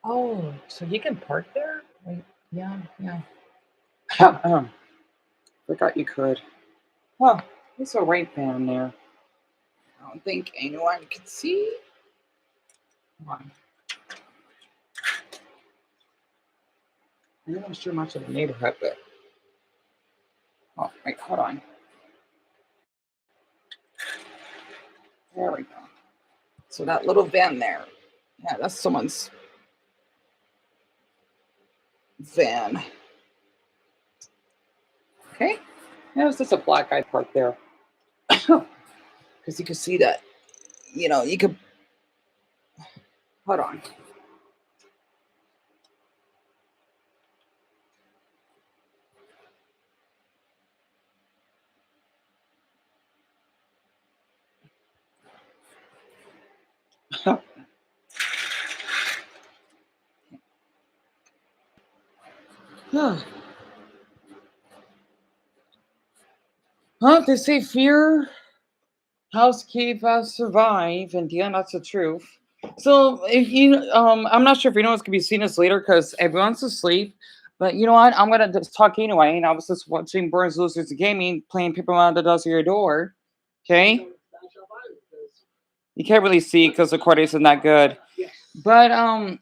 Oh, so you can park there? Wait, yeah, yeah. Forgot you could. Well, there's a right down there. I don't think anyone can see. Come on. I'm not sure much of the neighborhood, but oh, wait, hold on. There we go. So that little van there, yeah, that's someone's van. Okay, there's just a black guy parked there because you can see that. You could hold on. Huh? They say fear house keep us survive, and yeah, that's the truth. So if I'm not sure if you know what's gonna be seen as later because everyone's asleep. But you know what? I'm gonna just talk anyway. And I was just watching Burns Losers Gaming playing Paper Around the Does Your Door. Okay, you can't really see because the quality isn't that good. But um,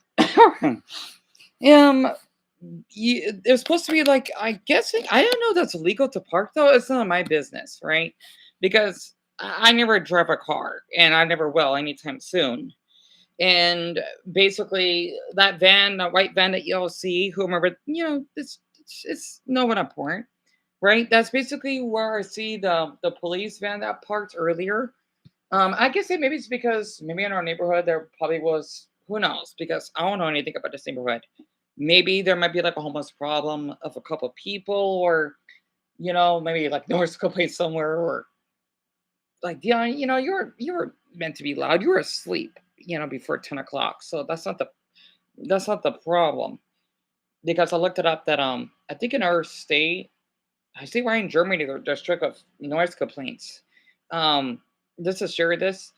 there's supposed to be like I guess I don't know that's illegal to park though. It's none of my business, right? Because I never drive a car and I never will anytime soon. And basically, that white van that you'll see, whomever, it's no one important, right? That's basically where I see the police van that parked earlier. I guess maybe it's because maybe in our neighborhood there probably was who knows because I don't know anything about this neighborhood. Maybe there might be like a homeless problem of a couple of people, or maybe like noise complaint somewhere, or like yeah, you're meant to be loud. You were asleep, before 10 o'clock. So that's not the problem because I looked it up that I think in our state, I see why in Germany they're strict of noise complaints. Um, just to share this,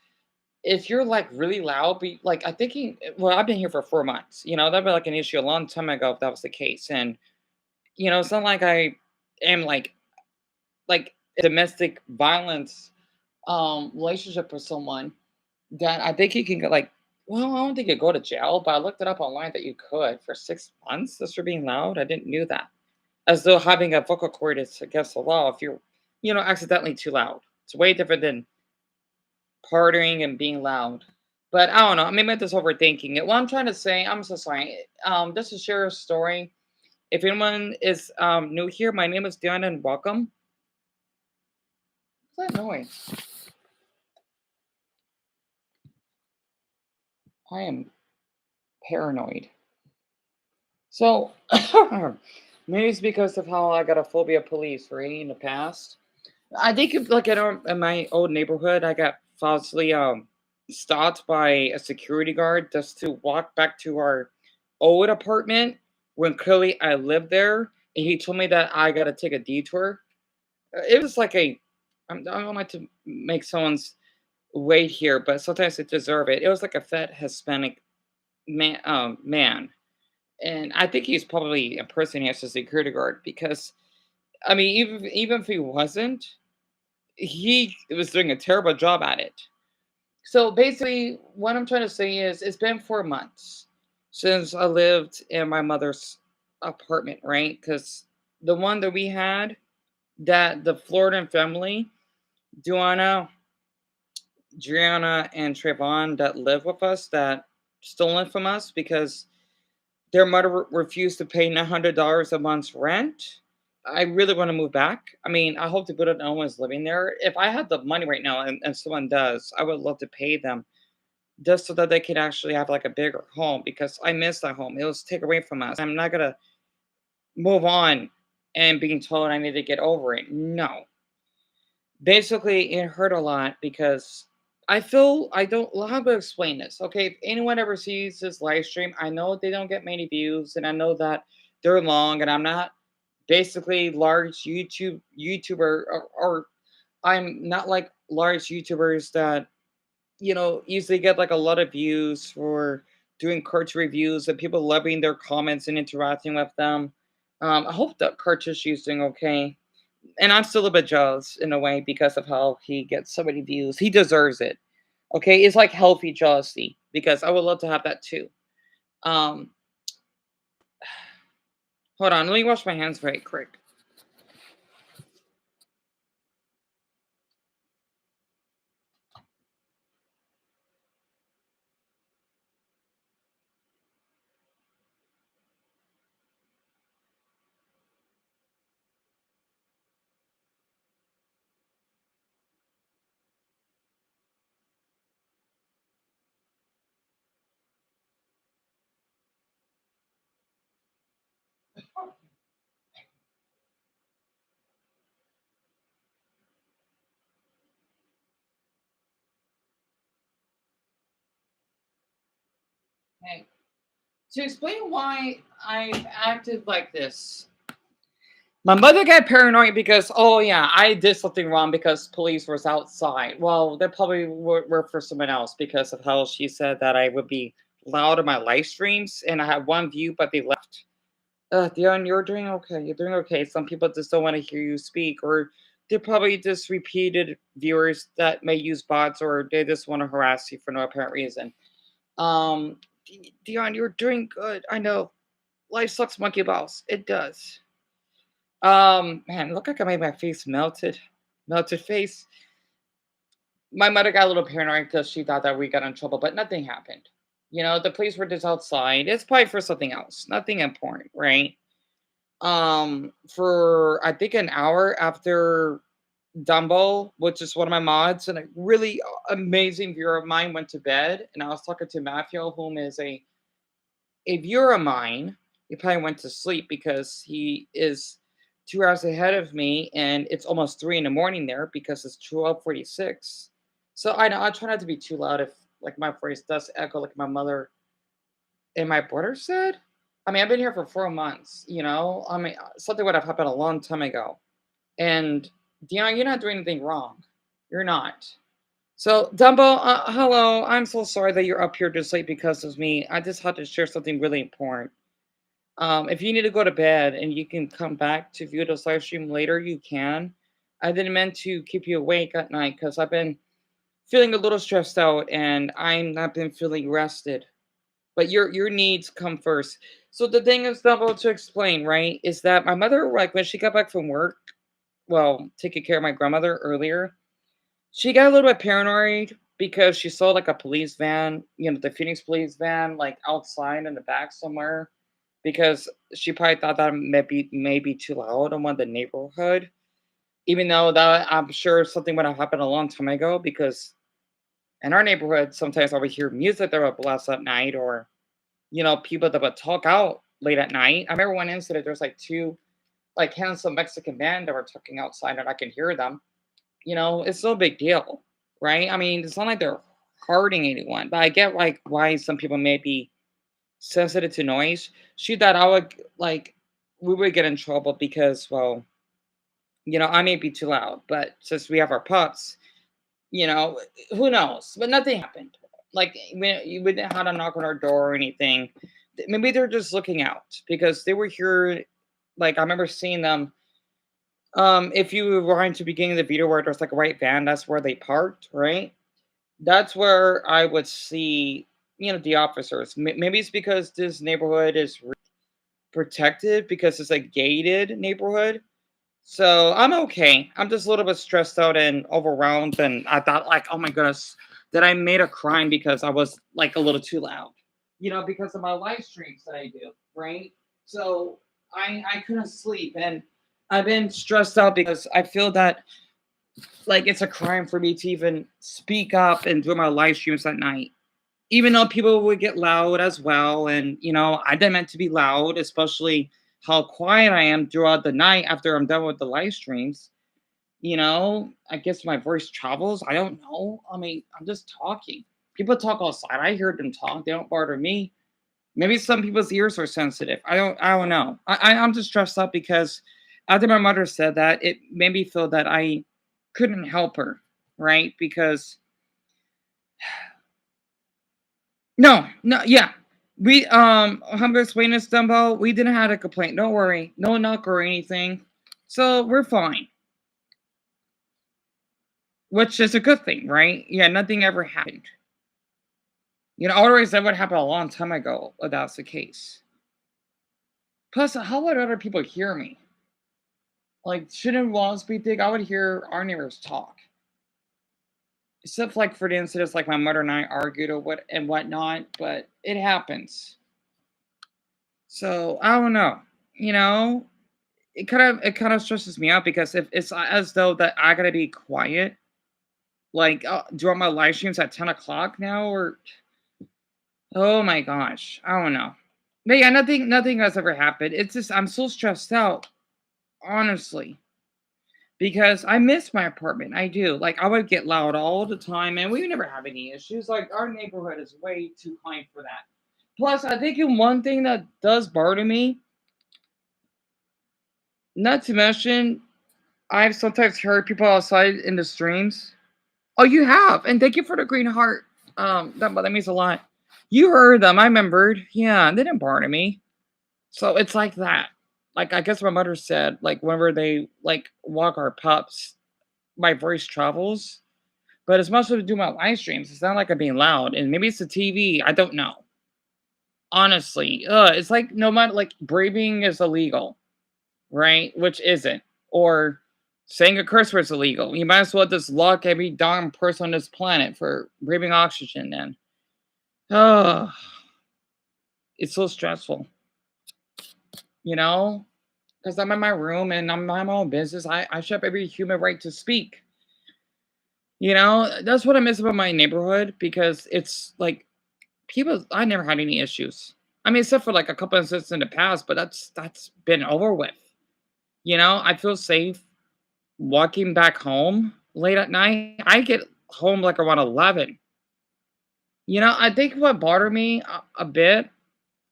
if you're like really loud, be like I think well, I've been here for 4 months. That'd be like an issue a long time ago if that was the case. And it's not like I am like domestic violence relationship with someone that I think you can get like well, I don't think you go to jail, but I looked it up online that you could for 6 months just for being loud. I didn't knew that. As though having a vocal cord is against the law if you're, accidentally too loud. It's way different than partying and being loud. But I don't know. Maybe I'm just overthinking it. What I'm trying to say, I'm so sorry. Just to share a story. If anyone is new here, my name is Diana and welcome. What's that noise? I am paranoid. So maybe it's because of how I got a phobia of police, right? In the past. I think if, like in my old neighborhood, I got falsely stopped by a security guard just to walk back to our old apartment when clearly I lived there, and he told me that I got to take a detour. It was like I don't like to make someone's wait here, but sometimes they deserve it. It was like a fat Hispanic man, and I think he's probably impersonating as a security guard because I mean, even if he wasn't, he was doing a terrible job at it. So basically, what I'm trying to say is it's been 4 months since I lived in my mother's apartment, right? Because the one that we had, that the Floridan family, Duana, Driana, and Trayvon that live with us, that stolen from us because their mother refused to pay $900 a month's rent. I really want to move back. I mean, I hope to put it no one's living there. If I had the money right now and someone does, I would love to pay them just so that they could actually have like a bigger home because I miss that home. It was taken away from us. I'm not gonna move on and being told I need to get over it. No. Basically, it hurt a lot because I feel I don't know how to explain this. Okay, if anyone ever sees this live stream, I know they don't get many views, and I know that they're long, and I'm not basically large YouTuber or I'm not like large YouTubers that usually get like a lot of views for doing Kurt's reviews and people loving their comments and interacting with them. I hope that Kurt is doing okay. And I'm still a bit jealous in a way because of how he gets so many views. He deserves it. Okay, it's like healthy jealousy because I would love to have that too. Um, Hold on, let me wash my hands very quick. Okay. To explain why I've acted like this, my mother got paranoid because, oh yeah, I did something wrong because police was outside. Well, they probably were for someone else because of how she said that I would be loud in my live streams, and I had one view, but they left. Dion, you're doing okay. You're doing okay. Some people just don't want to hear you speak, or they're probably just repeated viewers that may use bots, or they just want to harass you for no apparent reason. Dion, you're doing good. I know life sucks, monkey balls. It does. Man, look like I made my face melted face. My mother got a little paranoid because she thought that we got in trouble, but nothing happened. You know, the police were just outside. It's probably for something else, nothing important, right? For I think an hour after Dumbo, which is one of my mods, and a really amazing viewer of mine went to bed, and I was talking to Matthew, whom is a viewer of mine. He probably went to sleep because he is 2 hours ahead of me, and it's almost 3 in the morning there because it's 12:46. So I try not to be too loud if like my voice does echo like my mother and my brother said. I mean, I've been here for 4 months. I mean, something would have happened a long time ago. And Dion, you're not doing anything wrong. You're not. So, Dumbo, hello. I'm so sorry that you're up here just late because of me. I just had to share something really important. If you need to go to bed and you can come back to view this live stream later, you can. I didn't meant to keep you awake at night because I've been feeling a little stressed out and I'm not been feeling rested. But your needs come first. So the thing is, Dumbo, to explain, right, is that my mother, like when she got back from work, well, taking care of my grandmother earlier, she got a little bit paranoid because she saw like a police van, the Phoenix police van, like outside in the back somewhere, because she probably thought that maybe too loud in one of the neighborhood, even though that I'm sure something would have happened a long time ago. Because in our neighborhood, sometimes I would hear music that would blast at night, or people that would talk out late at night. I remember one incident. There's like two like handsome Mexican men that were talking outside, and I can hear them. It's no big deal, right? I mean, it's not like they're hurting anyone, but I get like why some people may be sensitive to noise. She thought I would like we would get in trouble because, well, I may be too loud, but since we have our pups, you know, who knows? But nothing happened. Like we didn't have to knock on our door or anything. Maybe they're just looking out because they were here. Like I remember seeing them. If you rewind to the beginning of the video where there's like a white van, that's where they parked, right? That's where I would see, the officers. Maybe it's because this neighborhood is protected because it's a gated neighborhood. So I'm okay. I'm just a little bit stressed out and overwhelmed. And I thought, like, oh my goodness, that I made a crime because I was like a little too loud, because of my live streams that I do, right? So I couldn't sleep and I've been stressed out because I feel that like it's a crime for me to even speak up and do my live streams at night. Even though people would get loud as well. And, I didn't meant to be loud, especially how quiet I am throughout the night after I'm done with the live streams. I guess my voice travels. I don't know. I mean, I'm just talking. People talk outside. I hear them talk. They don't bother me. Maybe some people's ears are sensitive. I don't know. I'm just stressed out because after my mother said that, it made me feel that I couldn't help her, right? Because no, no, yeah. I'm gonna explain this, Dumbo. We didn't have a complaint. Don't worry. No knock or anything. So we're fine. Which is a good thing, right? Yeah, nothing ever happened. Otherwise that would happen a long time ago if that's the case. Plus, how would other people hear me? Like, shouldn't walls be thick? I would hear our neighbors talk. Except like for the incidents like my mother and I argued or whatnot, but it happens. So I don't know. You know, it kind of stresses me out because if it's as though that I gotta be quiet, like during my live streams at 10 o'clock now, or oh my gosh, I don't know. But yeah, nothing has ever happened. It's just I'm so stressed out, honestly, because I miss my apartment. I do. Like I would get loud all the time, and we never have any issues. Like our neighborhood is way too kind for that. Plus, I think one thing that does bother me, not to mention, I've sometimes heard people outside in the streams. Oh, you have, and thank you for the green heart. That means a lot. You heard them. I remembered. Yeah, they didn't bother me. So it's like that. Like I guess my mother said, like whenever they like walk our pups, my voice travels. But as much as I do my live streams, it's not like I'm being loud. And maybe it's the TV. I don't know. Honestly, it's like no matter like braving is illegal, right? Which isn't. Or saying a curse word is illegal. You might as well just lock every darn person on this planet for breathing oxygen then. Oh, it's so stressful, you know? Because I'm in my room and I'm my own business. I should have every human right to speak. That's what I miss about my neighborhood because it's like people I never had any issues. I mean, except for like a couple incidents in the past, but that's been over with. I feel safe walking back home late at night. I get home like around 11. I think what bothered me a bit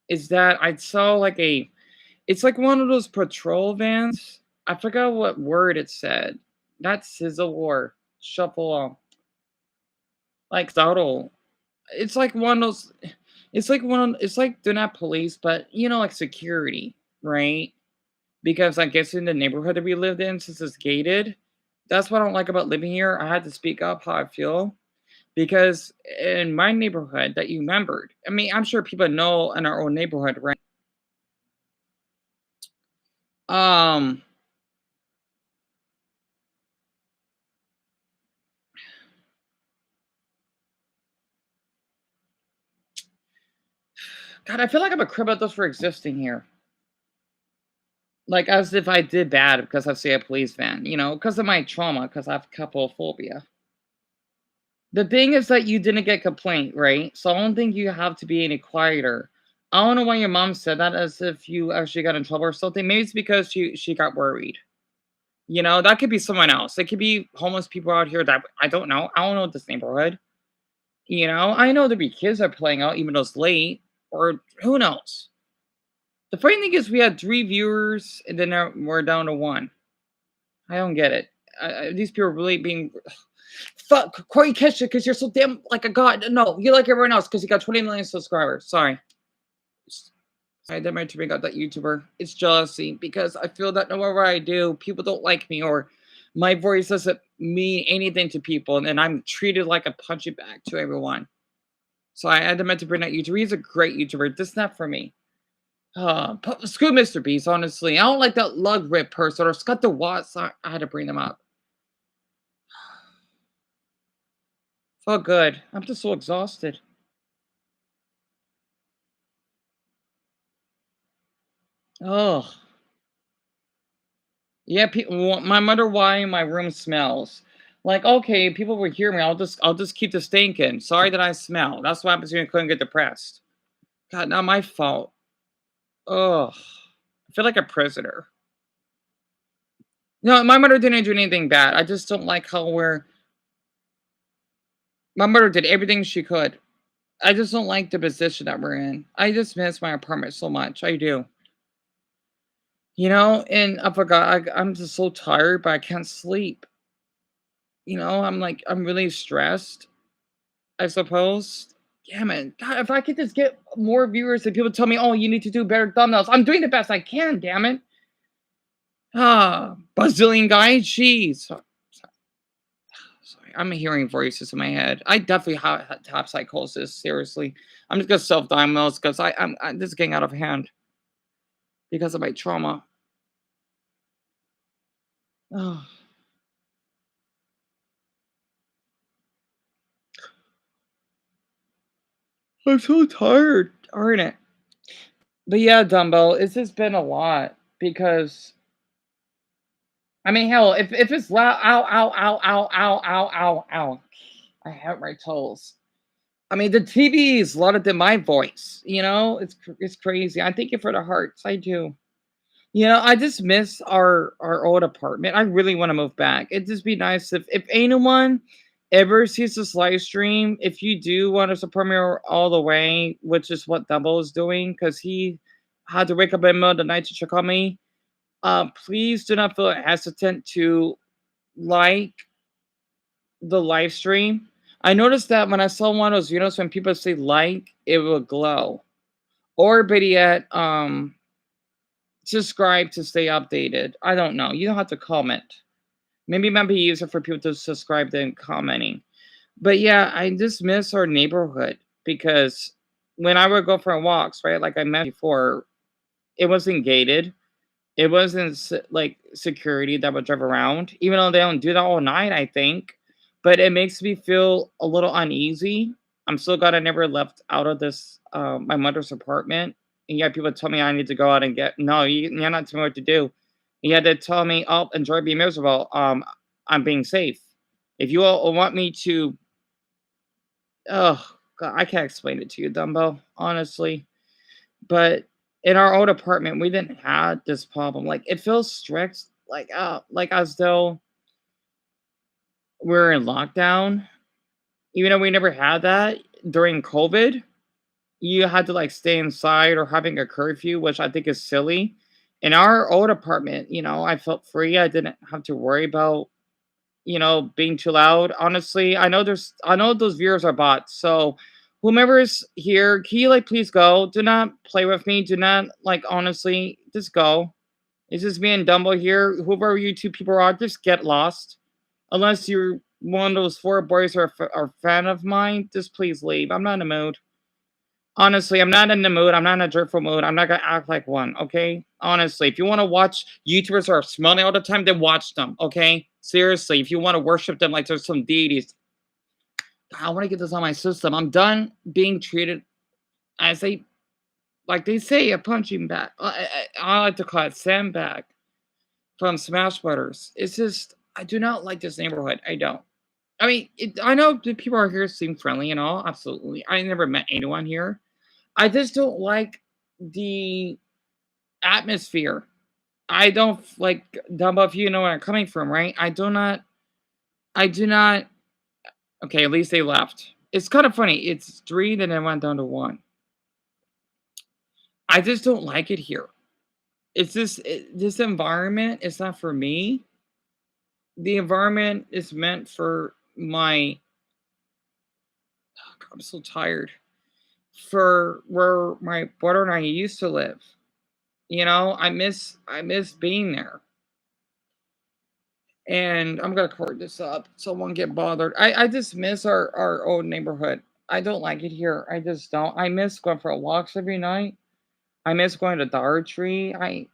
is that I saw like it's like one of those patrol vans. I forgot what word it said. Not sizzle or shuffle, like throttle. It's like one of those. It's like they're not police, but like security, right? Because I guess in the neighborhood that we lived in, since it's gated, that's what I don't like about living here. I had to speak up how I feel because in my neighborhood that you remembered, I mean, I'm sure people know in our own neighborhood, right? Um, God, I feel like I'm a crib just for existing here. Like as if I did bad because I see a police van, because of my trauma, because I have couplephobia. The thing is that you didn't get complaint, right? So I don't think you have to be any quieter. I don't know why your mom said that as if you actually got in trouble or something. Maybe it's because she got worried. That could be someone else. It could be homeless people out here that I don't know. I don't know this neighborhood. I know there be kids that are playing out even though it's late, or who knows. The funny thing is we had 3 viewers and then we're down to one. I don't get it. These people are really being fuck Corey Kesha because you're so damn like a god. No, you like everyone else because you got 20 million subscribers. Sorry. I didn't mean to bring up that YouTuber. It's jealousy because I feel that no matter what I do, people don't like me or my voice doesn't mean anything to people, and I'm treated like a punching bag to everyone. So I had to meant to bring that YouTuber. He's a great YouTuber. This not for me. Screw Mr. Beast, honestly. I don't like that lug rip person or Scott the Watts. I had to bring them up. Felt good. I'm just so exhausted. Oh, yeah. My mother, why my room smells. Like, okay, people will hear me. I'll just keep the stink in. Sorry that I smell. That's what happens when you couldn't get depressed. God, not my fault. Oh, I feel like a prisoner. No, my mother didn't do anything bad. I just don't like how my mother did everything she could. I just don't like the position that we're in. I just miss my apartment so much. I do. And I forgot. I'm just so tired, but I can't sleep. I'm really stressed, I suppose. Damn it. God, if I could just get more viewers and people tell me, oh, you need to do better thumbnails. I'm doing the best I can, damn it. Ah, Bazillion guy, jeez. Sorry, I'm hearing voices in my head. I definitely have psychosis, seriously. I'm just gonna self-diagnose because I'm this is getting out of hand because of my trauma. Oh, I'm so tired. Darn it. But yeah, Dumbo, it's just been a lot because I mean, hell, if it's loud, ow, ow, ow, ow, ow, ow, ow, ow. I hurt my toes. I mean, the TV is louder than my voice. You know, it's crazy. I thank you for the hearts. I do. You know, I just miss our old apartment. I really want to move back. It'd just be nice if anyone ever sees this live stream, if you do want to support me all the way, which is what Dumbo is doing, because he had to wake up in the middle of the night to check on me. Please do not feel hesitant to like the live stream. I noticed that when I saw one of those videos when people say like, it will glow. Or better yet, subscribe to stay updated. I don't know. You don't have to comment. Maybe it might be easier for people to subscribe than commenting. But yeah, I just miss our neighborhood because when I would go for walks, right, like I mentioned before, it wasn't gated. It wasn't like security that would drive around, even though they don't do that all night, I think. But it makes me feel a little uneasy. I'm so glad I never left out of this my mother's apartment. And yet people tell me I need to go out and get no, you're not telling me what to do. You had to tell me, oh, enjoy being miserable. I'm being safe. If you all want me to, oh, God, I can't explain it to you, Dumbo, honestly. But in our old apartment, we didn't have this problem. Like it feels strict, like as though we're in lockdown. Even though we never had that during COVID, you had to like stay inside or having a curfew, which I think is silly. In our old apartment, you know, I felt free. I didn't have to worry about, you know, being too loud. Honestly, I know those viewers are bots. So whomever is here, can you like please go? Do not play with me. Do not like honestly, just go. It's just me and Dumbo here. Whoever you two people are, just get lost. Unless you're one of those four boys or are a fan of mine, just please leave. I'm not in the mood. Honestly, I'm not in the mood. I'm not in a jerkful mood. I'm not gonna act like one, okay? Honestly, if you want to watch YouTubers who are smelling all the time, then watch them, okay? Seriously, if you want to worship them like there's some deities, I want to get this on my system. I'm done being treated as a like they say a punching bag. I like to call it sandbag from Smash Brothers. It's just I do not like this neighborhood. I don't. I mean, I know the people are here seem friendly and all. Absolutely, I never met anyone here. I just don't like the atmosphere. I don't like Dumbo. If you know where I'm coming from, right? I do not. Okay, at least they left. It's kind of funny. It's three, then it went down to one. I just don't like it here. It's just this environment is not for me. The environment is meant for my. Oh God, I'm so tired. For where my brother and I used to live. You know, I miss being there. And I'm gonna cord this up so I won't get bothered. I just miss our old neighborhood. I don't like it here. I just don't. I miss going for walks every night. I miss going to Dollar Tree. I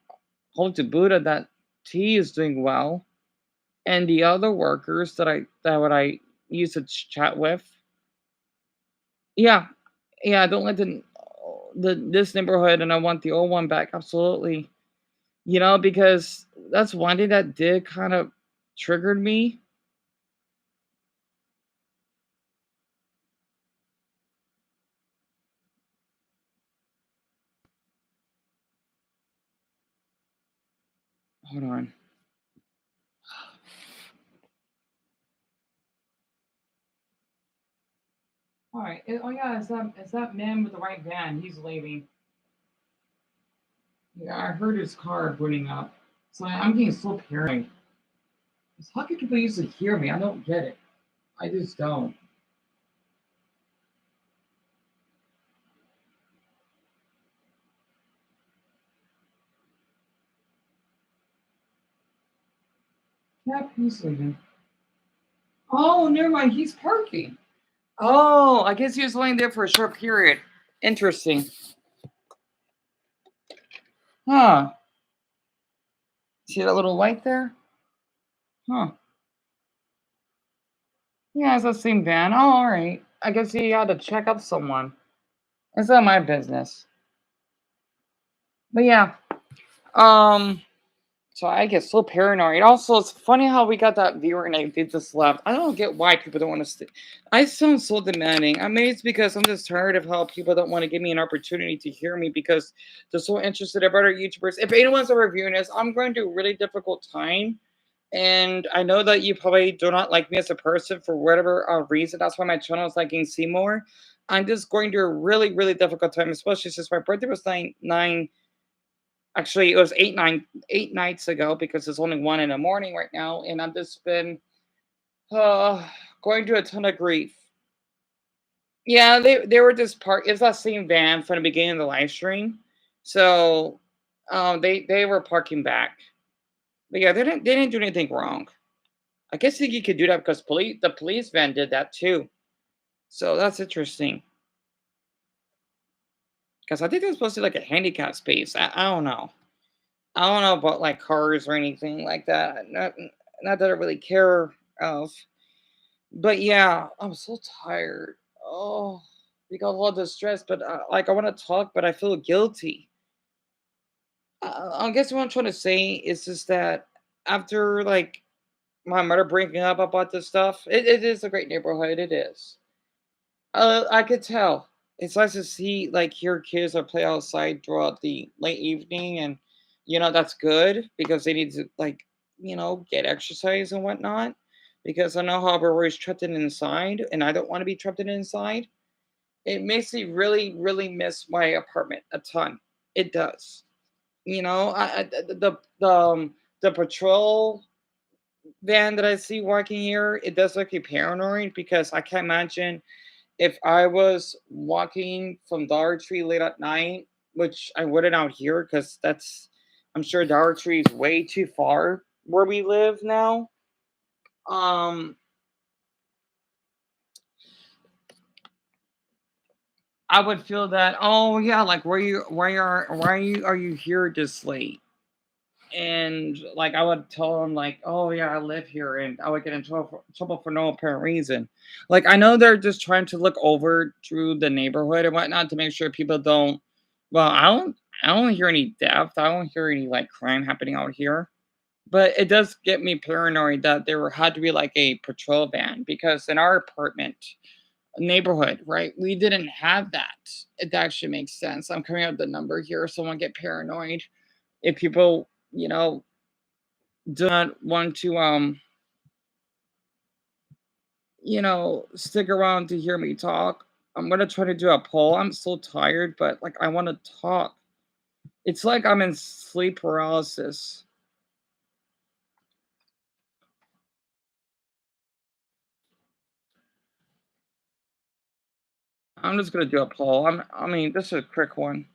hope to Buddha that T is doing well, and the other workers that what I used to chat with. Yeah, yeah. I don't like the this neighborhood, and I want the old one back. Absolutely. You know, because that's one thing that did kind of triggered me. Hold on. All right. Oh yeah, it's that man with the white van. He's leaving. Yeah, I heard his car booting up. So I'm getting so paranoid. How can people usually hear me? I don't get it. I just don't. Yeah, he's leaving. Oh, never mind. He's parking. Oh, I guess he was only there for a short period. Interesting. Huh. See that little light there? Huh. Yeah, it's the same van. Oh, all right. I guess he had to check up someone. It's not my business. But yeah. Um. So I get so paranoid. Also, it's funny how we got that viewer and they just left. I don't get why people don't want to stay. I sound so demanding. I mean, it's because I'm just tired of how people don't want to give me an opportunity to hear me because they're so interested about our YouTubers. If anyone's a reviewing this, I'm going through a really difficult time. And I know that you probably do not like me as a person for whatever reason. That's why my channel is liking Seymour. I'm just going through a really, really difficult time, especially since my birthday was nine. Actually, it was 8 nights ago because it's only 1 in the morning right now, and I've just been uh, going through a ton of grief. Yeah, they were just park. It's that same van from the beginning of the live stream, so they were parking back. But yeah, they didn't do anything wrong. I guess you could do that because the police van did that too. So that's interesting. Because I think it's supposed to be like a handicap space. I don't know. I don't know about like cars or anything like that. Not that I really care of. But yeah, I'm so tired. Oh, because of all the stress. But like I want to talk, but I feel guilty. I guess what I'm trying to say is just that after like my mother bringing up about this stuff, it is a great neighborhood. It is. I could tell. It's nice to see like hear kids that play outside throughout the late evening, and that's good because they need to like get exercise and whatnot. Because I know how we're always trapped in inside, and I don't want to be trapped in inside. It makes me really, really miss my apartment a ton. It does. The patrol van that I see walking here, it does make me paranoid because I can't imagine if I was walking from Dollar Tree late at night, which I wouldn't out here because I'm sure Dollar Tree is way too far where we live now. Um, I would feel that, oh yeah, like why are you here this late? And like I would tell them like, oh yeah, I live here, and I would get in trouble for no apparent reason. Like I know they're just trying to look over through the neighborhood and whatnot to make sure people don't. Well, I don't hear any death. I don't hear any like crime happening out here. But it does get me paranoid that had to be like a patrol van because in our apartment neighborhood, right, we didn't have that. It actually makes sense. I'm coming up with the number here, so I won't get paranoid if people do not want to stick around to hear me talk. I'm gonna try to do a poll. I'm so tired, but like I want to talk. It's like I'm in sleep paralysis. I'm just gonna do a poll. I mean, this is a quick one.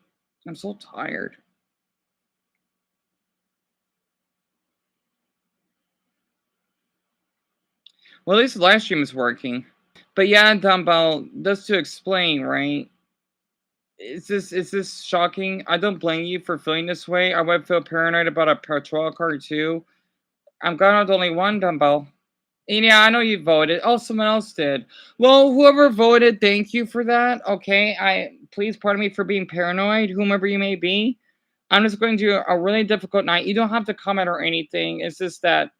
I'm so tired. Well, at least the live stream is working. But yeah, Dumbbell, just to explain, right? Is this shocking? I don't blame you for feeling this way. I would feel paranoid about a patrol car too. I'm glad I'm the only one, Dumbbell. And yeah, I know you voted. Oh, someone else did. Well, whoever voted, thank you for that. Okay, please pardon me for being paranoid, whomever you may be. I'm just going to a really difficult night. You don't have to comment or anything. It's just that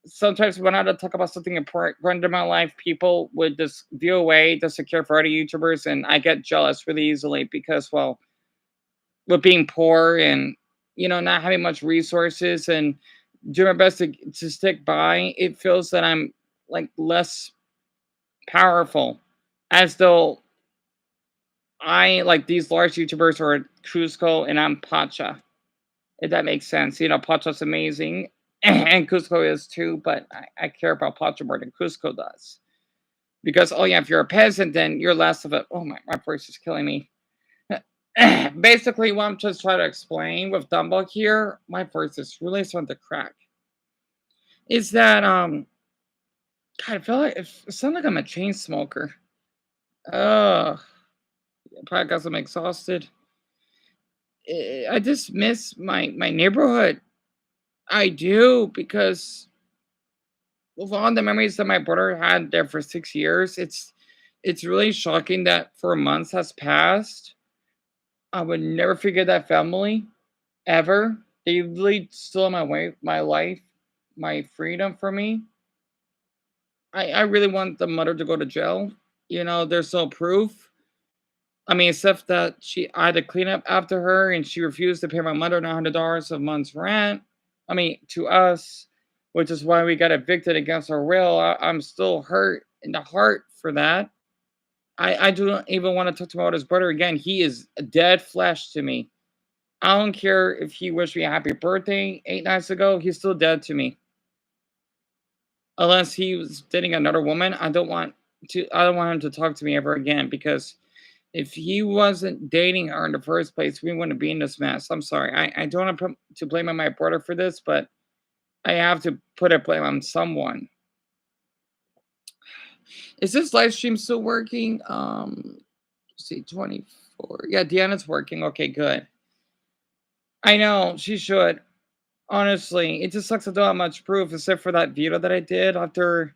sometimes when I had to talk about something important in my life, people would just view away to secure for other YouTubers, and I get jealous really easily because, well, with being poor and not having much resources and do my best to stick by, it feels that I'm like less powerful, as though I like these large YouTubers are Cusco and I'm Pacha. If that makes sense, Pacha's amazing, and Cusco is too, but I care about Pacha more than Cusco does because oh yeah, if you're a peasant, then you're less of a. Oh my voice is killing me. Basically, what I'm just trying to explain with Dumbo here, my voice is really starting to crack. is that God, I feel like it sounds like I'm a chain smoker. Ugh, probably because I'm exhausted. I just miss my neighborhood. I do because with all the memories that my brother had there for 6 years, it's really shocking that 4 months has passed. I would never forget that family ever. They really stole my life, my freedom from me. I really want the mother to go to jail. There's no proof. I mean, except that I had to clean up after her, and she refused to pay my mother $900 a month's rent. I mean, to us, which is why we got evicted against our will. I'm still hurt in the heart for that. I don't even want to talk to my oldest brother again. He is dead flesh to me. I don't care if he wished me a happy birthday 8 nights ago. He's still dead to me. Unless he was dating another woman, I don't want him to talk to me ever again because if he wasn't dating her in the first place, we wouldn't be in this mess. I'm sorry. I don't want to blame on my brother for this, but I have to put a blame on someone. Is this live stream still working? Let's see, 24. Yeah, Deanna's working. Okay, good. I know she should. Honestly, it just sucks I don't have much proof except for that video that I did after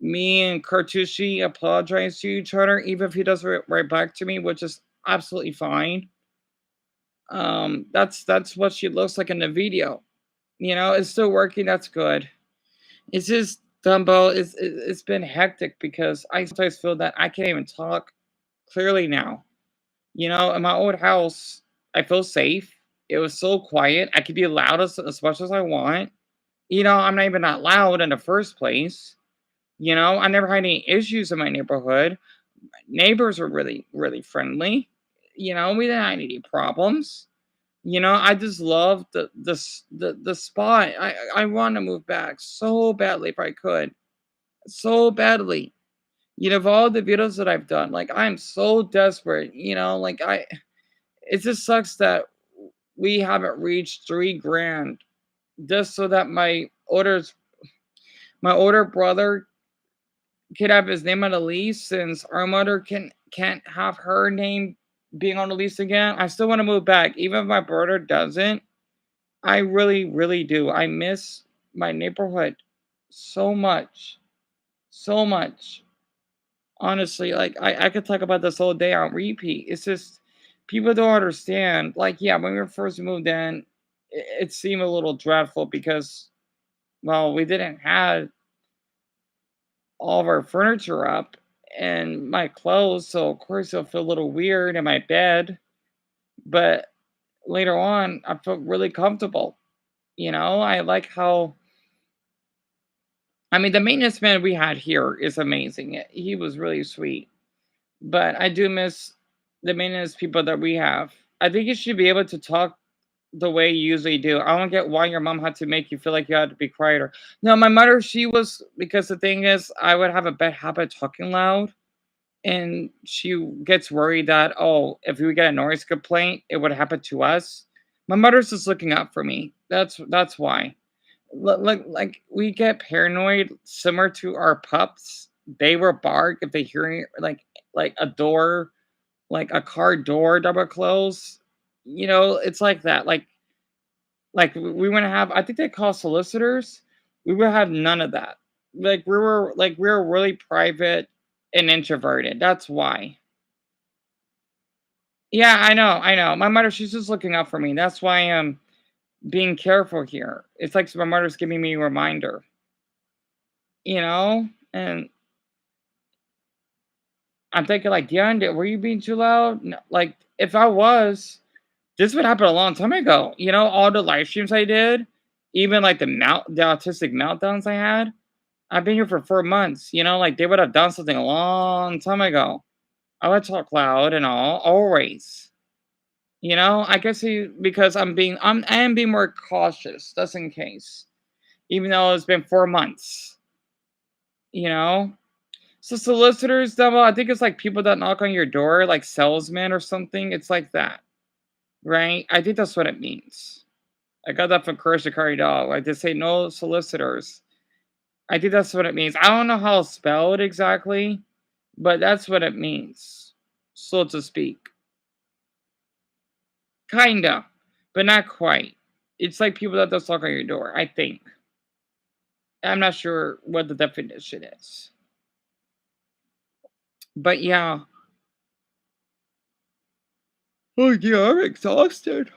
me and Cartucci apologize to each other, even if he doesn't write back to me, which is absolutely fine. That's what she looks like in the video. It's still working. That's good. It's just Dumbo. It's been hectic because I sometimes feel that I can't even talk clearly now. In my old house, I feel safe. It was so quiet. I could be loud as much as I want. I'm not even that loud in the first place. I never had any issues in my neighborhood. Neighbors were really, really friendly. We didn't have any problems. I just love the spot. I want to move back so badly if I could, so badly. Of all the videos that I've done, like I'm so desperate. Like it just sucks that we haven't reached 3 grand just so that my older brother could have his name on the lease since our mother can't have her name being on the lease again. I still want to move back, even if my brother doesn't. I really, really do. I miss my neighborhood so much, so much. Honestly, like I could talk about this whole day on repeat. It's just people don't understand. Like, yeah, when we first moved in, it seemed a little dreadful because, well, we didn't have all of our furniture up and my clothes, so of course it'll feel a little weird in my bed. But later on, I felt really comfortable. I like how I mean, the maintenance man we had here is amazing. He was really sweet. But I do miss the maintenance people that we have. I think you should be able to talk the way you usually do. I don't get why your mom had to make you feel like you had to be quiet. No, my mother, she was because the thing is, I would have a bad habit talking loud, and she gets worried that if we get a noise complaint, it would happen to us. My mother's just looking out for me. That's why. Like we get paranoid similar to our pups. They will bark if they hear like a door, like a car door double close. It's like that. Like we want to have. I think they call solicitors. We will have none of that. We were really private and introverted. That's why. Yeah, I know. I know. My mother, she's just looking out for me. That's why I'm being careful here. It's like my mother's giving me a reminder. And I'm thinking like, DeAndre, were you being too loud? No, like, if I was, this would happen a long time ago. All the live streams I did, even like the autistic meltdowns I had. I've been here for 4 months. Like they would have done something a long time ago. I would talk loud and all, always. I guess because I am being more cautious, just in case. Even though it's been 4 months. You know, So solicitors, Devil, I think it's like people that knock on your door, like salesmen or something. It's like that, right? I think that's what it means. I got that from Courage the Carry Dog. Like they say no solicitors. I think that's what it means. I don't know how it's spelled exactly, but that's what it means, so to speak. Kinda, but not quite. It's like people that just knock on your door, I think. I'm not sure what the definition is. But yeah. Oh yeah, I'm exhausted.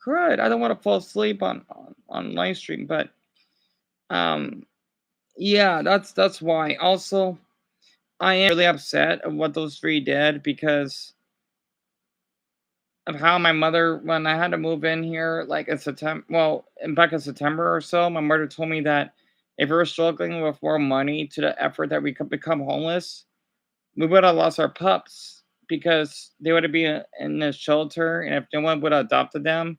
Crud, I don't want to fall asleep on live stream, but um yeah, that's why. Also, I am really upset of what those three did because of how my mother, when I had to move in here, like in September, well, back in September or so, my mother told me that if we were struggling with more money to the effort that we could become homeless, we would have lost our pups because they would have been in a shelter, and if no one would have adopted them,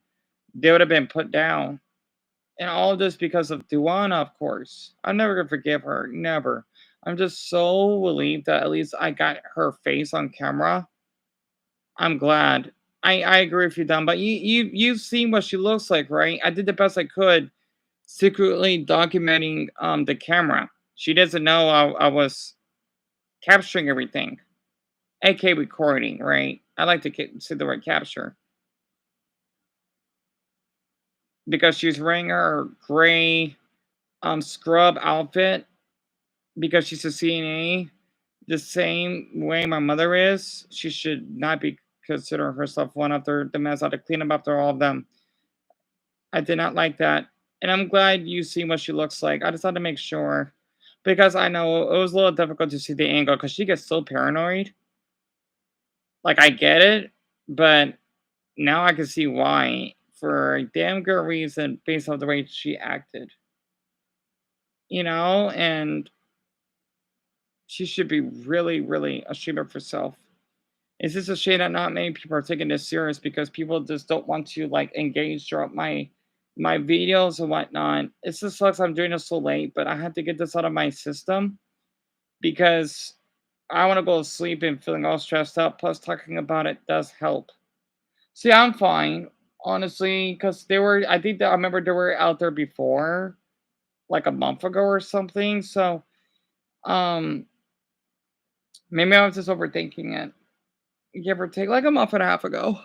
they would have been put down. And all of this because of Duana, of course. I'm never gonna forgive her. Never. I'm just so relieved that at least I got her face on camera. I'm glad. I agree with you, Don, but you've seen what she looks like, right? I did the best I could secretly documenting the camera. She doesn't know I was capturing everything. AK recording, right? I like to say the word capture because she's wearing her gray scrub outfit because she's a CNA, the same way my mother is. She should not be considering herself one after the mess. I had to clean up after all of them. I did not like that. And I'm glad you see what she looks like. I just had to make sure because I know it was a little difficult to see the angle because she gets so paranoid. Like, I get it, but now I can see why for a damn good reason based off the way she acted, and she should be really, really ashamed of herself. It's just a shame that not many people are taking this serious because people just don't want to like engage throughout my videos and whatnot. It just sucks I'm doing this so late, but I had to get this out of my system because I want to go to sleep and feeling all stressed out. Plus, talking about it does help. See, I'm fine, honestly, because they were. I think that I remember they were out there before, like a month ago or something. So, um, maybe I was just overthinking it. Give or take, like a month and a half ago.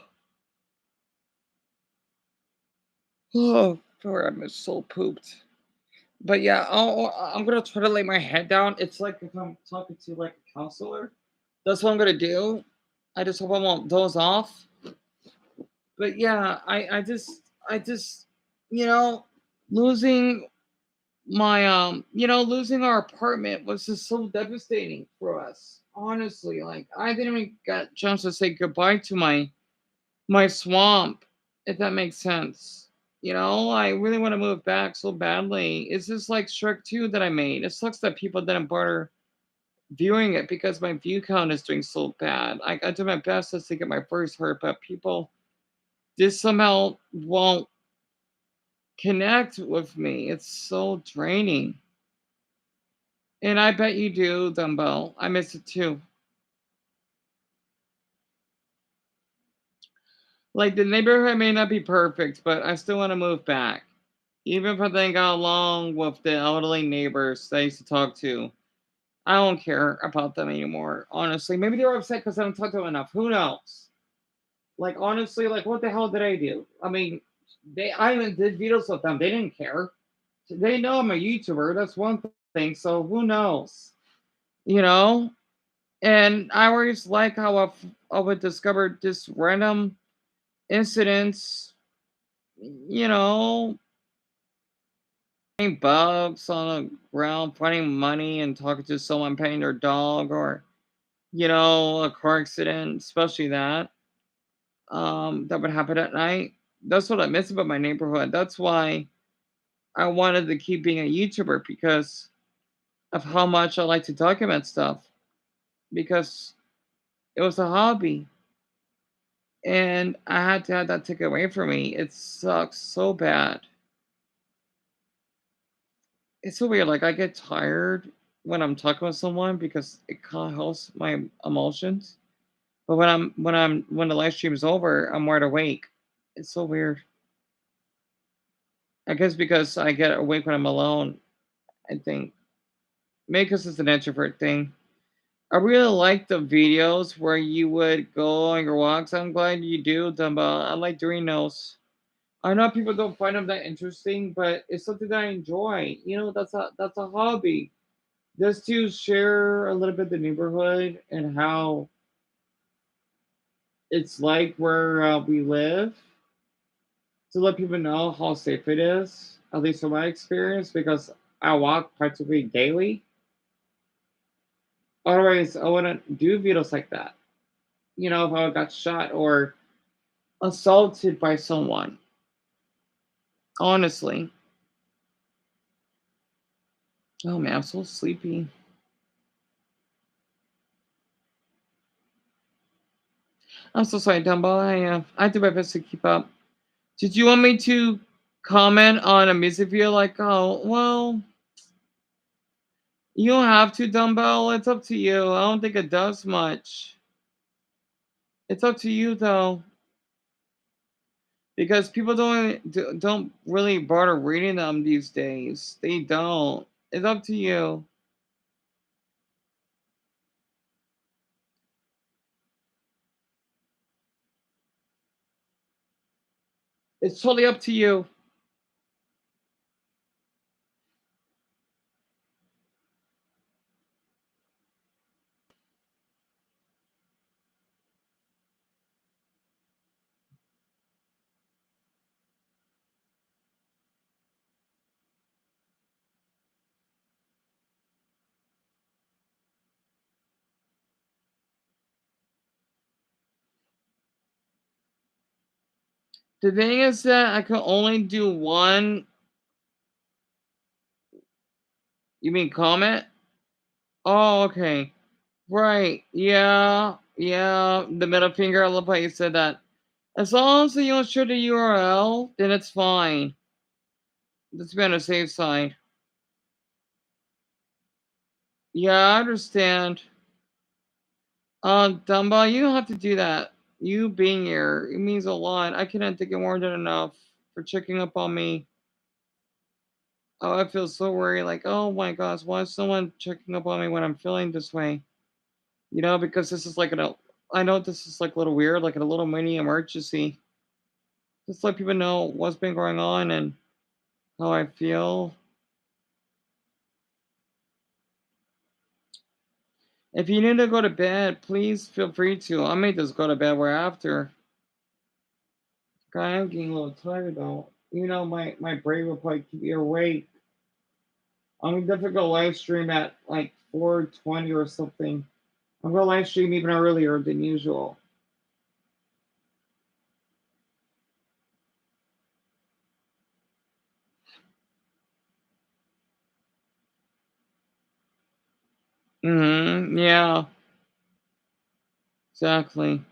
Oh, poor I'm so pooped. But yeah, I'm gonna try to lay my head down. It's like if I'm talking to like a counselor. That's what I'm gonna do. I just hope I won't doze off. But yeah, I just you know losing losing our apartment was just so devastating for us. Honestly, like I didn't even get a chance to say goodbye to my swamp, if that makes sense. I really want to move back so badly. It's just like Shrek 2 that I made. It sucks that people didn't bother viewing it because my view count is doing so bad. I did my best just to get my first hurt, but people just somehow won't connect with me. It's so draining. And I bet you do, Dumbo. I miss it too. Like the neighborhood may not be perfect, but I still want to move back. Even if I didn't get along with the elderly neighbors that I used to talk to, I don't care about them anymore. Honestly, maybe they were upset because I don't talk to them enough. Who knows? Like honestly, like what the hell did I do? I mean, I even did videos with them. They didn't care. They know I'm a YouTuber. That's one thing. So who knows? You know. And I always like how I would discover just random incidents. You know, finding bugs on the ground, finding money, and talking to someone petting their dog, or a car accident, especially that would happen at night. That's what I miss about my neighborhood. That's why I wanted to keep being a YouTuber because of how much I like to document stuff. Because it was a hobby, and I had to have that taken away from me. It sucks so bad. It's so weird. Like I get tired when I'm talking with someone because it kind of helps my emotions. But when the live stream's over, I'm wide awake. It's so weird. I guess because I get awake when I'm alone, I think. maybe because it's an introvert thing. I really like the videos where you would go on your walks. I'm glad you do them. I like doing those. I know people don't find them that interesting, but it's something that I enjoy. That's a hobby. Just to share a little bit of the neighborhood and how it's like where we live, to let people know how safe it is, at least from my experience, because I walk practically daily. Otherwise, I wouldn't do videos like that. If I got shot or assaulted by someone, honestly. Oh man, I'm so sleepy. I'm so sorry, Dumbo. I do my best to keep up. Did you want me to comment on a music video? Like, oh, well, you don't have to, Dumbbell. It's up to you. I don't think it does much. It's up to you, though, because people don't really bother reading them these days. They don't. It's up to you. It's totally up to you. The thing is that I can only do one. You mean comment? Oh, okay. Right. Yeah. Yeah. The middle finger. I love how you said that. As long as you don't show the URL, then it's fine. Let's be on the safe side. Yeah, I understand. Dumba, you don't have to do that. You being here, it means a lot. I cannot think of more than enough for checking up on me. Oh, I feel so worried. Like, oh my gosh, why is someone checking up on me when I'm feeling this way? Because this is like I know this is like a little weird, like a little mini emergency. Just let people know what's been going on and how I feel. If you need to go to bed, please feel free to. I may just go to bed right after. I am getting a little tired though. My brain will probably keep me awake. I'm definitely gonna live stream at like 4:20 or something. I'm gonna live stream even earlier than usual. Yeah, exactly.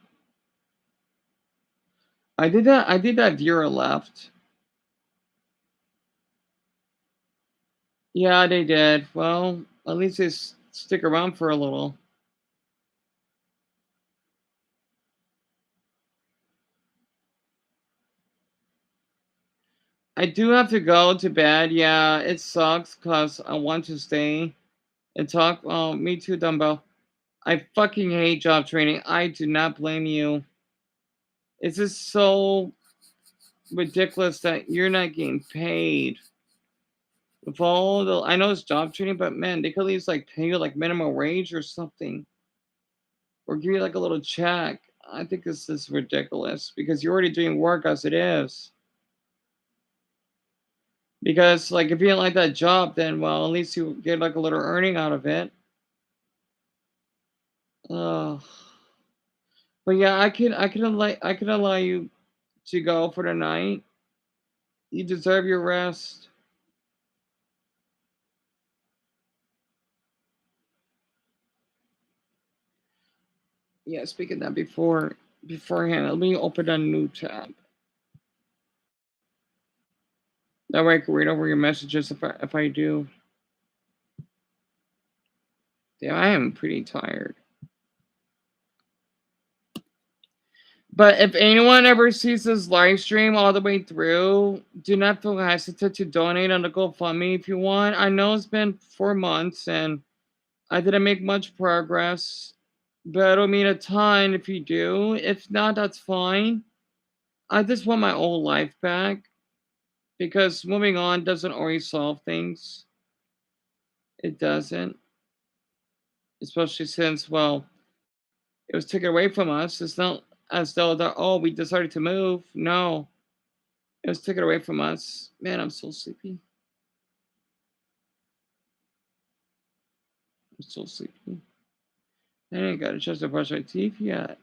I did that viewer left. Yeah, they did. Well, at least they stick around for a little. I do have to go to bed. Yeah, it sucks because I want to stay and talk. Oh, me too, Dumbo. I fucking hate job training. I do not blame you. It's just so ridiculous that you're not getting paid. With all the, I know it's job training, but man, they could at least like pay you like minimum wage or something, or give you like a little check. I think this is ridiculous because you're already doing work as it is. Because like if you didn't like that job, then well, at least you get like a little earning out of it. Uh, but yeah, I can allow you to go for the night. You deserve your rest. Yeah, speaking that beforehand, let me open a new tab. That way I can read over your messages if I do. Yeah, I am pretty tired. But if anyone ever sees this live stream all the way through, do not feel hesitant to donate on the GoFundMe if you want. I know it's been 4 months and I didn't make much progress, but I don't mean a ton if you do. If not, that's fine. I just want my old life back because moving on doesn't always solve things. It doesn't, especially since, well, it was taken away from us. It's not as though that, oh, we decided to move. No, it was taken away from us. Man, I'm so sleepy. I'm so sleepy. I ain't got a chance to brush my teeth yet.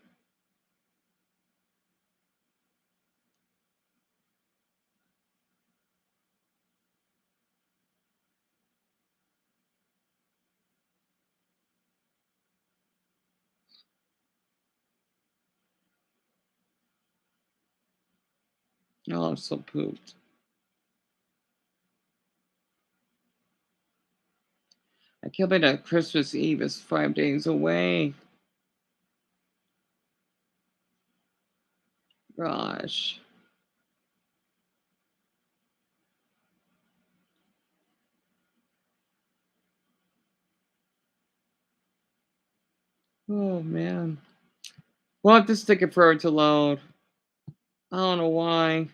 Oh, I'm so pooped. I can't believe that Christmas Eve is 5 days away. Gosh. Oh, man. We'll have to stick it for it to load. I don't know why.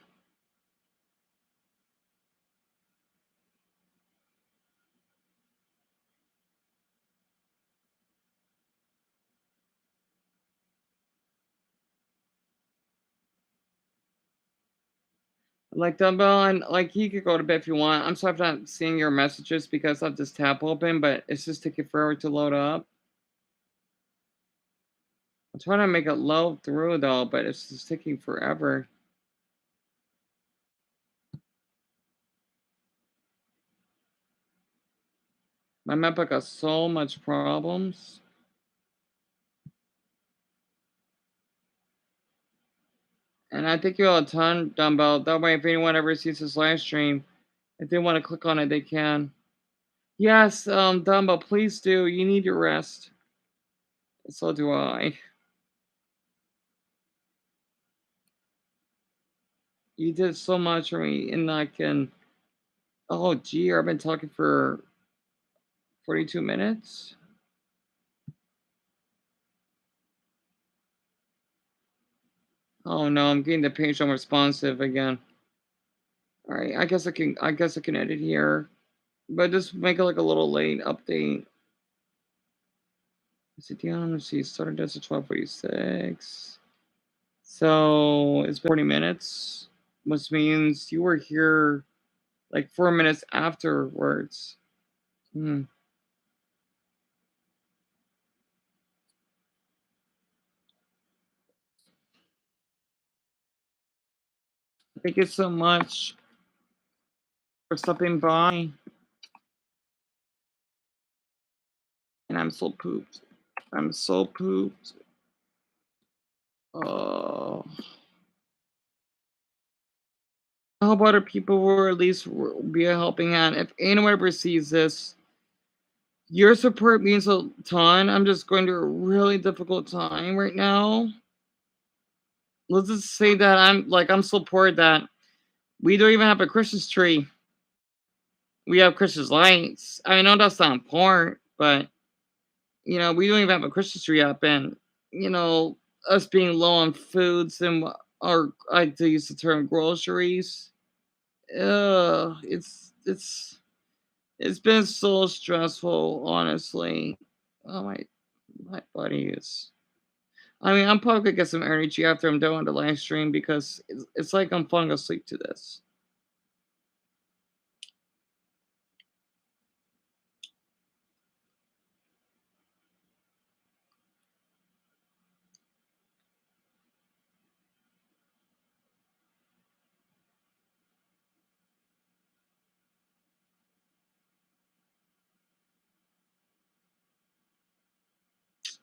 Like Dumbbell, and like you could go to bed if you want. I'm sorry if I'm not seeing your messages because I've just tap open, but it's just taking forever to load up. I'm trying to make it load through though, but it's just taking forever. My MacBook got so much problems. And I think you have a ton, Dumbbell. That way, if anyone ever sees this live stream, if they want to click on it, they can. Yes, Dumbbell, please do. You need your rest. So do I. You did so much for me, and I can. Oh, gee, I've been talking for 42 minutes. Oh no, I'm getting the page unresponsive again. All right, I guess I can. I guess I can edit here, but just make it like a little late update. Sit down. Let's see. Started as a 12:46. So it's been 40 minutes, which means you were here like 4 minutes afterwards. Hmm. Thank you so much for stopping by, and I'm so pooped. I'm so pooped. Oh. I hope other people will at least be a helping hand. If anyone ever sees this, your support means a ton. I'm just going through a really difficult time right now. Let's just say that I'm so poor that we don't even have a Christmas tree. We have Christmas lights. I know that's not important, but we don't even have a Christmas tree up, and us being low on foods and or I to use the term groceries. It's been so stressful, honestly. Oh my body is. I mean, I'm probably gonna get some energy after I'm done with the live stream because it's like I'm falling asleep to this.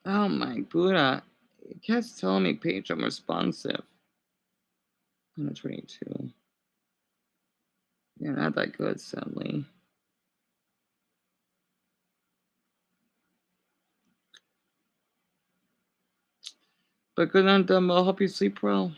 Oh my Buddha. It keeps telling me page I'm responsive. 122. Yeah, not that good, sadly. But good night, I'll help you sleep well.